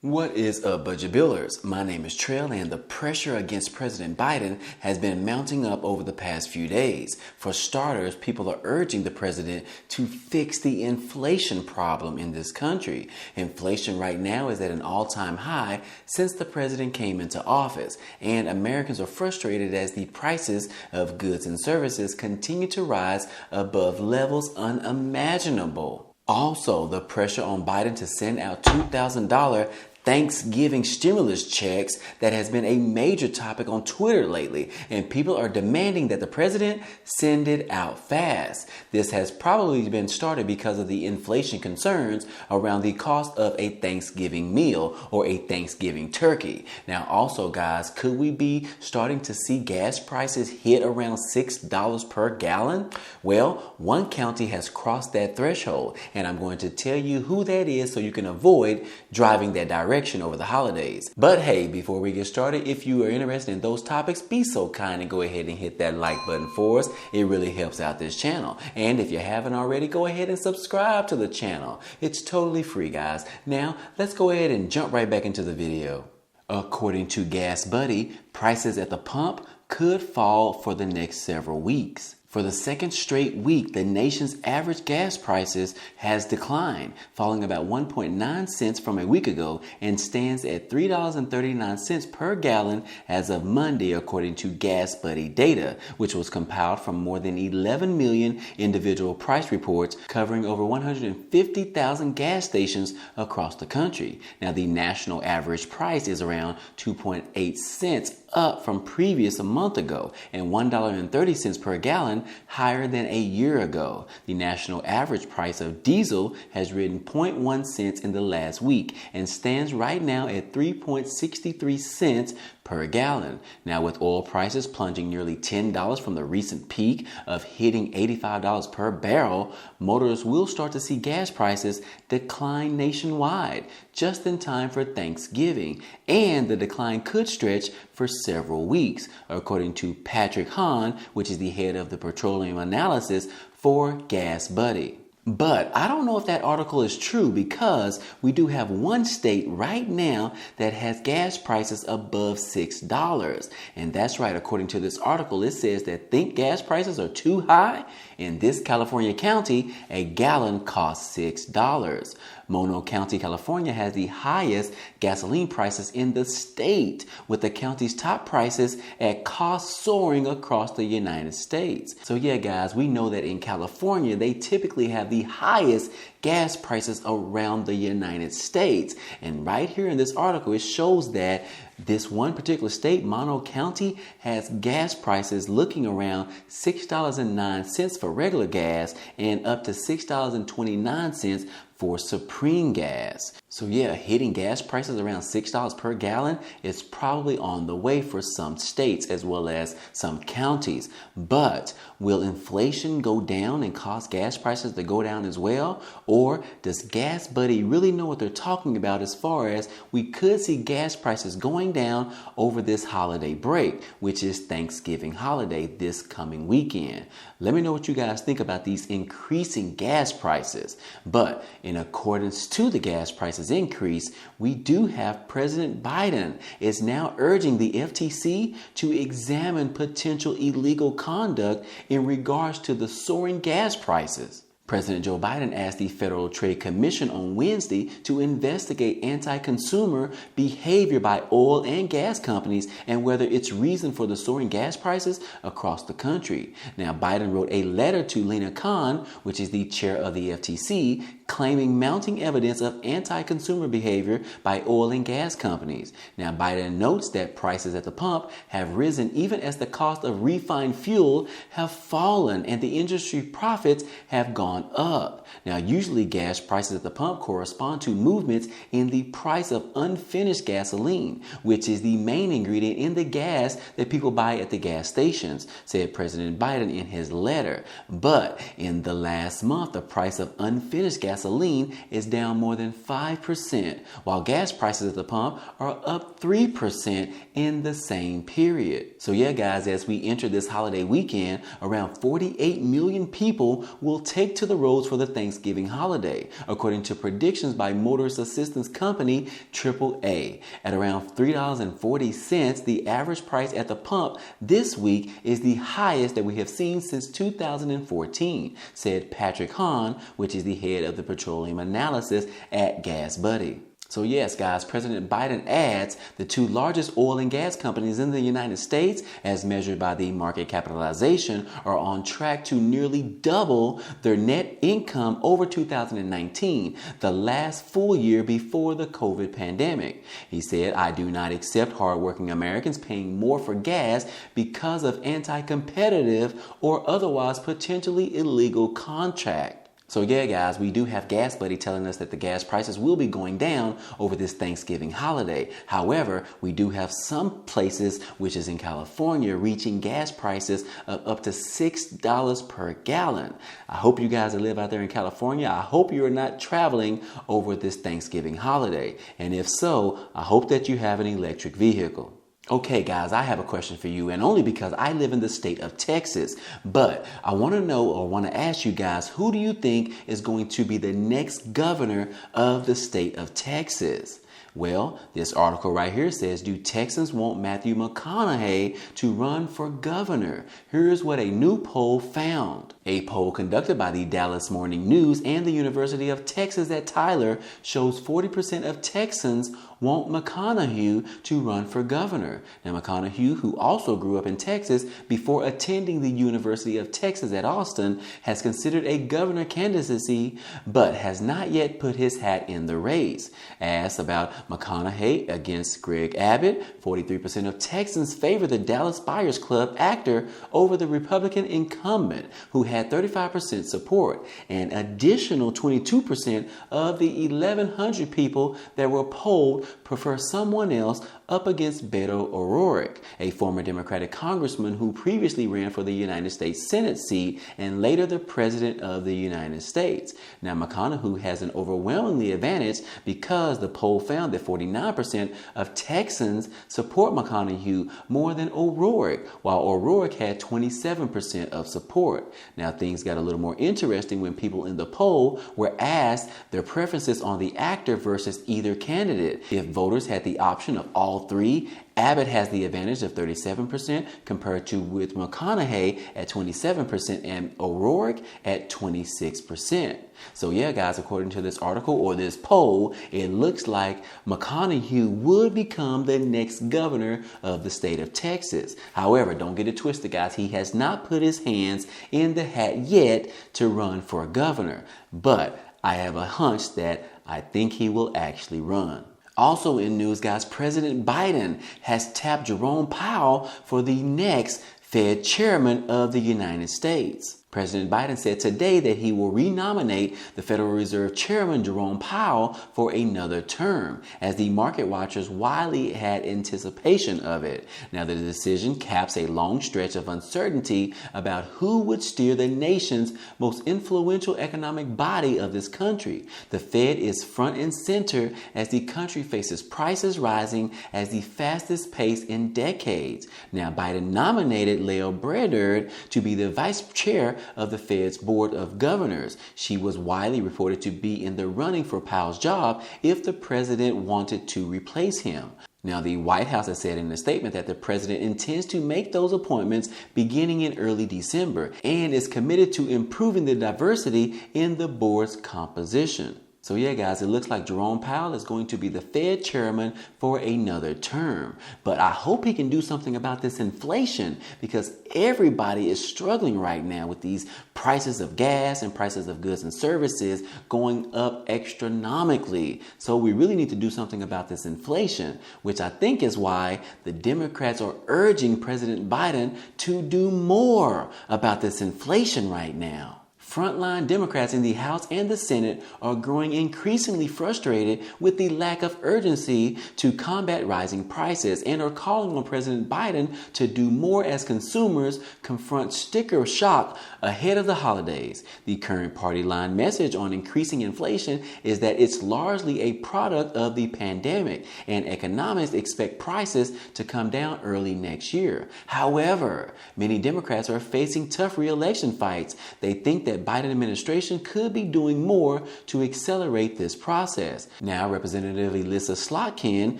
What is up, Budget Billers? My name is Trail, and the pressure against President Biden has been mounting up over the past few days. For starters, people are urging the president to fix the inflation problem in this country. Inflation right now is at an all-time high since the president came into office, and Americans are frustrated as the prices of goods and services continue to rise above levels unimaginable. Also, the pressure on Biden to send out $2,000 Thanksgiving stimulus checks that has been a major topic on Twitter lately, and people are demanding that the president send it out fast. This has probably been started because of the inflation concerns around the cost of a Thanksgiving meal or a Thanksgiving turkey. Now, also, guys, could we be starting to see gas prices hit around $6 per gallon? Well, one county has crossed that threshold, and I'm going to tell you who that is so you can avoid driving that direction over the holidays. But hey, before we get started, if you are interested in those topics, be so kind and go ahead and hit that like button for us. It really helps out this channel. And if you haven't already, go ahead and subscribe to the channel. It's totally free, guys. Now, let's go ahead and jump right back into the video. According to Gas Buddy, prices at the pump could fall for the next several weeks. For the second straight week, the nation's average gas prices has declined, falling about 1.9 cents from a week ago and stands at $3.39 per gallon as of Monday, according to Gas Buddy data, which was compiled from more than 11 million individual price reports covering over 150,000 gas stations across the country. Now, the national average price is around 2.8 cents up from previous a month ago and $1.30 per gallon higher than a year ago. The national average price of diesel has risen 0.1 cents in the last week and stands right now at 3.63 cents per gallon. Now, with oil prices plunging nearly $10 from the recent peak of hitting $85 per barrel, motorists will start to see gas prices decline nationwide just in time for Thanksgiving, and the decline could stretch for several weeks, according to Patrick Hahn, which is the head of the petroleum analysis for Gas Buddy. But I don't know if that article is true, because we do have one state right now that has gas prices above $6. And that's right, according to this article, it says that think gas prices are too high? In this California county, a gallon costs $6. Mono County, California has the highest gasoline prices in the state, with the county's top prices at cost soaring across the United States. So yeah, guys, we know that in California, they typically have the highest gas prices around the United States. And right here in this article, it shows that this one particular state, Mono County, has gas prices looking around $6.09 for regular gas and up to $6.29 for supreme gas. So yeah, hitting gas prices around $6 per gallon is probably on the way for some states as well as some counties. But will inflation go down and cause gas prices to go down as well? Or does Gas Buddy really know what they're talking about as far as we could see gas prices going down over this holiday break, which is Thanksgiving holiday this coming weekend? Let me know what you guys think about these increasing gas prices. But in accordance to the gas prices increase, we do have President Biden is now urging the FTC to examine potential illegal conduct in regards to the soaring gas prices. President Joe Biden asked the Federal Trade Commission on Wednesday to investigate anti-consumer behavior by oil and gas companies and whether it's reason for the soaring gas prices across the country. Now, Biden wrote a letter to Lena Khan, which is the chair of the FTC, claiming mounting evidence of anti-consumer behavior by oil and gas companies. Now, Biden notes that prices at the pump have risen even as the cost of refined fuel have fallen and the industry profits have gone up. Now, usually gas prices at the pump correspond to movements in the price of unfinished gasoline, which is the main ingredient in the gas that people buy at the gas stations, said President Biden in his letter. But in the last month, the price of unfinished gasoline gasoline is down more than 5%, while gas prices at the pump are up 3% in the same period. So yeah, guys, as we enter this holiday weekend, around 48 million people will take to the roads for the Thanksgiving holiday, according to predictions by motorist assistance company AAA. At around $3.40, the average price at the pump this week is the highest that we have seen since 2014, said Patrick Hahn, which is the head of the petroleum analysis at Gas Buddy. So yes, guys, President Biden adds the two largest oil and gas companies in the United States, as measured by the market capitalization, are on track to nearly double their net income over 2019, the last full year before the COVID pandemic. He said, "I do not accept hardworking Americans paying more for gas because of anti-competitive or otherwise potentially illegal contract." So yeah, guys, we do have Gas Buddy telling us that the gas prices will be going down over this Thanksgiving holiday. However, we do have some places, which is in California, reaching gas prices of up to $6 per gallon. I hope you guys that live out there in California, I hope you are not traveling over this Thanksgiving holiday. And if so, I hope that you have an electric vehicle. Okay, guys, I have a question for you, and only because I live in the state of Texas. But I want to know, or want to ask you guys, who do you think is going to be the next governor of the state of Texas? Well, this article right here says, do Texans want Matthew McConaughey to run for governor? Here's what a new poll found. A poll conducted by the Dallas Morning News and the University of Texas at Tyler shows 40% of Texans want McConaughey to run for governor. Now, McConaughey, who also grew up in Texas before attending the University of Texas at Austin, has considered a governor candidacy, but has not yet put his hat in the race. Asked about McConaughey against Greg Abbott, 43% of Texans favor the Dallas Buyers Club actor over the Republican incumbent, who had 35% support. An additional 22% of the 1,100 people that were polled prefer someone else up against Beto O'Rourke, a former Democratic congressman who previously ran for the United States Senate seat and later the President of the United States. Now, McConaughey has an overwhelmingly advantage because the poll found that 49% of Texans support McConaughey more than O'Rourke, while O'Rourke had 27% of support. Now, things got a little more interesting when people in the poll were asked their preferences on the actor versus either candidate. If voters had the option of all three, Abbott has the advantage of 37% compared to with McConaughey at 27% and O'Rourke at 26%. So yeah, guys, according to this article or this poll, it looks like McConaughey would become the next governor of the state of Texas. However, don't get it twisted, guys. He has not put his hands in the hat yet to run for governor. But I have a hunch that I think he will actually run. Also in news, guys, President Biden has tapped Jerome Powell for the next Fed chairman of the United States. President Biden said today that he will renominate the Federal Reserve Chairman Jerome Powell for another term, as the market watchers widely had anticipation of it. Now, the decision caps a long stretch of uncertainty about who would steer the nation's most influential economic body of this country. The Fed is front and center as the country faces prices rising at the fastest pace in decades. Now, Biden nominated Lael Brainerd to be the vice chair of the Fed's Board of Governors. She was widely reported to be in the running for Powell's job if the president wanted to replace him. Now, the White House has said in a statement that the president intends to make those appointments beginning in early December and is committed to improving the diversity in the board's composition. So yeah, guys, it looks like Jerome Powell is going to be the Fed chairman for another term. But I hope he can do something about this inflation, because everybody is struggling right now with these prices of gas and prices of goods and services going up astronomically. So we really need to do something about this inflation, which I think is why the Democrats are urging President Biden to do more about this inflation right now. Frontline Democrats in the House and the Senate are growing increasingly frustrated with the lack of urgency to combat rising prices and are calling on President Biden to do more as consumers confront sticker shock ahead of the holidays. The current party line message on increasing inflation is that it's largely a product of the pandemic, and economists expect prices to come down early next year. However, many Democrats are facing tough re-election fights. They think that Biden administration could be doing more to accelerate this process. Now, Representative Elissa Slotkin,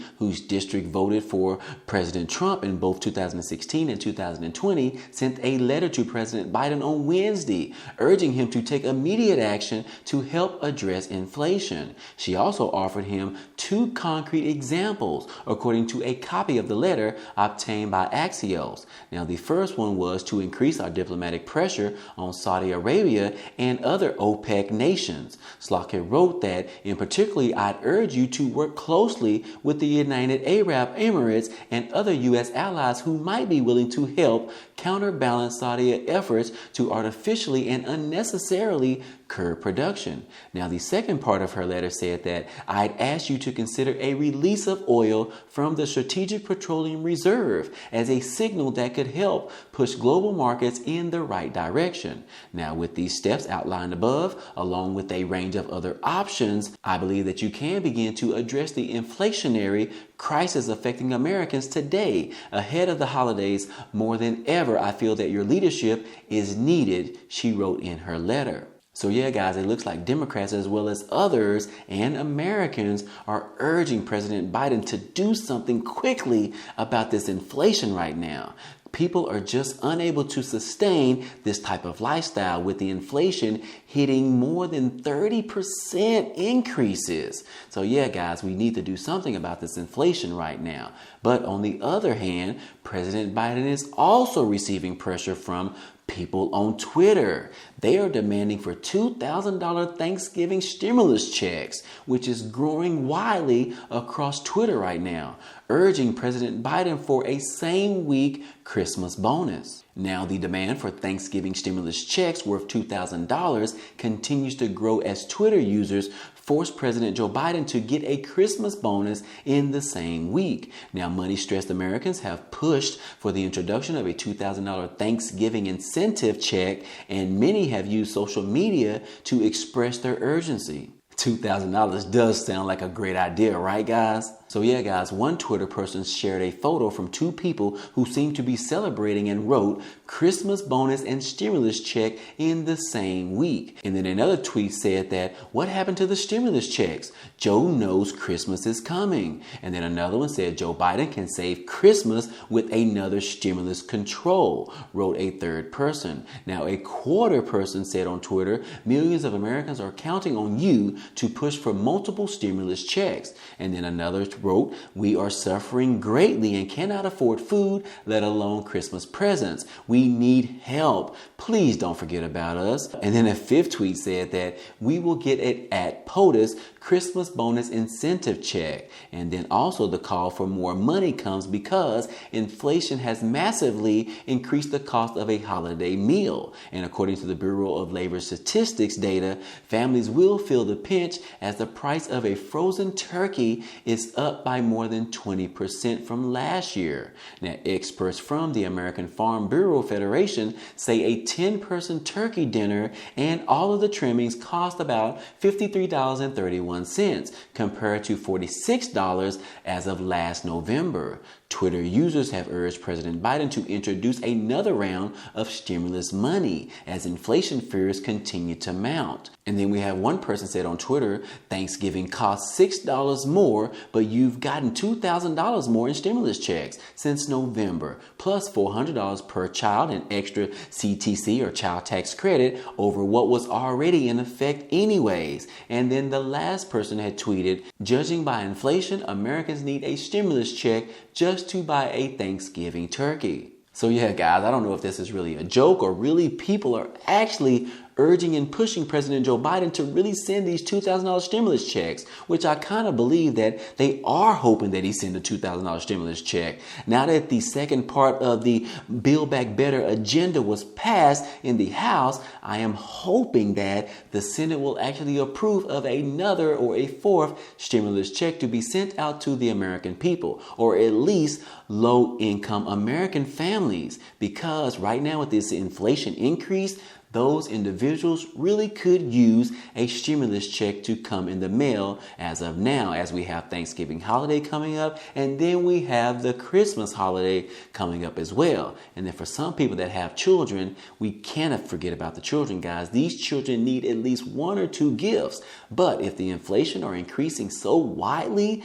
whose district voted for President Trump in both 2016 and 2020, sent a letter to President Biden on Wednesday, urging him to take immediate action to help address inflation. She also offered him two concrete examples, according to a copy of the letter obtained by Axios. Now, the first one was to increase our diplomatic pressure on Saudi Arabia and other OPEC nations. Slotkin wrote that, in particular, I'd urge you to work closely with the United Arab Emirates and other U.S. allies who might be willing to help counterbalance Saudi efforts to artificially and unnecessarily curb production. Now, the second part of her letter said that I'd ask you to consider a release of oil from the Strategic Petroleum Reserve as a signal that could help push global markets in the right direction. Now, with these steps outlined above, along with a range of other options, I believe that you can begin to address the inflationary crisis affecting Americans today, ahead of the holidays. More than ever, I feel that your leadership is needed, she wrote in her letter. So yeah, guys, it looks like Democrats as well as others and Americans are urging President Biden to do something quickly about this inflation right now. People are just unable to sustain this type of lifestyle with the inflation hitting more than 30% increases. So yeah, guys, we need to do something about this inflation right now. But on the other hand, President Biden is also receiving pressure from people on Twitter. They are demanding for $2,000 Thanksgiving stimulus checks, which is growing widely across Twitter right now, urging President Biden for a same-week Christmas bonus. Now, the demand for Thanksgiving stimulus checks worth $2,000 continues to grow as Twitter users force President Joe Biden to get a Christmas bonus in the same week. Now, money-stressed Americans have pushed for the introduction of a $2,000 Thanksgiving incentive check, and many have used social media to express their urgency. $2,000 does sound like a great idea, right, guys? So yeah, guys, one Twitter person shared a photo from two people who seemed to be celebrating and wrote Christmas bonus and stimulus check in the same week. And then another tweet said that, what happened to the stimulus checks? Joe knows Christmas is coming. And then another one said Joe Biden can save Christmas with another stimulus control, wrote a third person. Now, a quarter person said on Twitter, millions of Americans are counting on you to push for multiple stimulus checks. And then another wrote, we are suffering greatly and cannot afford food, let alone Christmas presents. We need help. Please don't forget about us. And then a fifth tweet said that we will get it at POTUS Christmas bonus incentive check. And then also the call for more money comes because inflation has massively increased the cost of a holiday meal. And according to the Bureau of Labor Statistics data, families will feel the pinch as the price of a frozen turkey is up by more than 20% from last year. Now, experts from the American Farm Bureau Federation say a 10-person turkey dinner and all of the trimmings cost about $53.31 compared to $46 as of last November. Twitter users have urged President Biden to introduce another round of stimulus money as inflation fears continue to mount. And then we have one person said on Twitter, Thanksgiving costs $6 more, but you've gotten $2,000 more in stimulus checks since November, plus $400 per child and extra CTC or child tax credit over what was already in effect anyways. And then the last person had tweeted, judging by inflation, Americans need a stimulus check just to buy a Thanksgiving turkey. So yeah, guys, I don't know if this is really a joke or really people are actually urging and pushing President Joe Biden to really send these $2,000 stimulus checks, which I kind of believe that they are hoping that he send a $2,000 stimulus check. Now that the second part of the Build Back Better agenda was passed in the House, I am hoping that the Senate will actually approve of another or a fourth stimulus check to be sent out to the American people, or at least low-income American families, because right now with this inflation increase, those individuals really could use a stimulus check to come in the mail as of now, as we have Thanksgiving holiday coming up, and then we have the Christmas holiday coming up as well. And then for some people that have children, we cannot forget about the children, guys. These children need at least one or two gifts. But if the inflation are increasing so widely,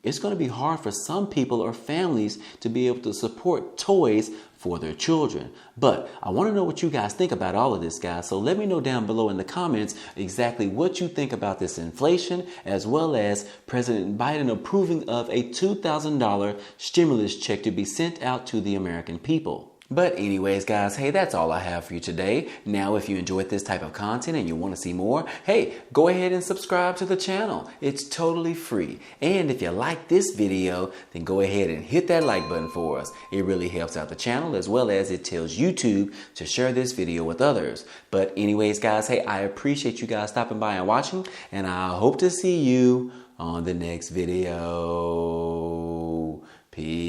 it's going to be hard for some people or families to be able to support toys for their children. But I want to know what you guys think about all of this, guys. So let me know down below in the comments exactly what you think about this inflation, as well as President Biden approving of a $2,000 stimulus check to be sent out to the American people. But anyways, guys, hey, that's all I have for you today. Now, if you enjoyed this type of content and you want to see more, hey, go ahead and subscribe to the channel. It's totally free. And if you like this video, then go ahead and hit that like button for us. It really helps out the channel, as well as it tells YouTube to share this video with others. But anyways, guys, hey, I appreciate you guys stopping by and watching, and I hope to see you on the next video. Peace.